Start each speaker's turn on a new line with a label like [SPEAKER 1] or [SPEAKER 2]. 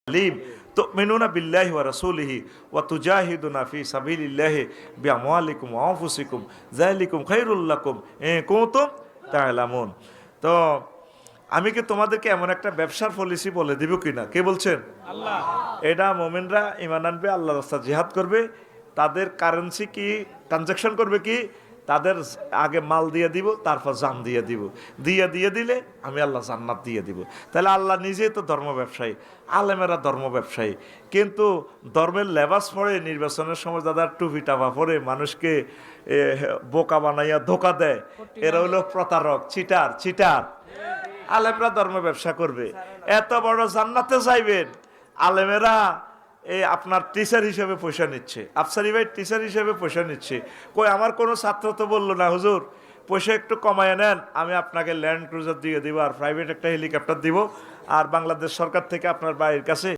[SPEAKER 1] আলিম তুমিনুনা বিল্লাহি ওয়া রাসূলিহি ওয়া তুজাহিদুনা ফি সাবিলিল্লাহি বিআমওয়ালিকুম ওয়া আনফুসিকুম যালিকুম খায়রুল লাকুম ইন কুনতুম তা'লামুন। তো আমি কি তোমাদেরকে এমন একটা ব্যবসার পলিসি বলে দিব কিনা? কে বলছেন? আল্লাহ। এটা মুমিনরা ঈমান আনবে, আল্লাহর রাস্তায় জিহাদ করবে, তাদের কারেন্সি কি ট্রানজাকশন করবে কি? তাদের আগে মাল দিয়ে দিব, তারপর জান দিয়ে দিব, দিয়ে দিলে আমি আল্লাহ জান্নাত দিয়ে দিব। তাহলে আল্লাহ নিজেই তো ধর্ম ব্যবসায়ী, আলেমেরা ধর্ম ব্যবসায়ী। কিন্তু ধর্মের লেবাস পরে নির্বাচনের সময় দাদা টুপি টাপা পরে মানুষকে বোকা বানাইয়া ধোকা দেয়, এরা হলো প্রতারক, চিটার। আলেমরা ধর্ম ব্যবসা করবে, এত বড় জান্নাতে যাইবেন, আলেমেরা আপনার টিচার হিসেবে পয়সা নিচ্ছে, আফসারি ভাই টিচার হিসেবে পয়সা নিচ্ছে। কই আমার কোনো ছাত্র তো বললো না হুজুর পয়সা একটু কমায় নেন, আমি আপনাকে ল্যান্ড ক্রুজার দিয়ে দিব আর প্রাইভেট একটা হেলিকপ্টার দিব, আর বাংলাদেশ সরকার থেকে আপনার বাড়ির কাছে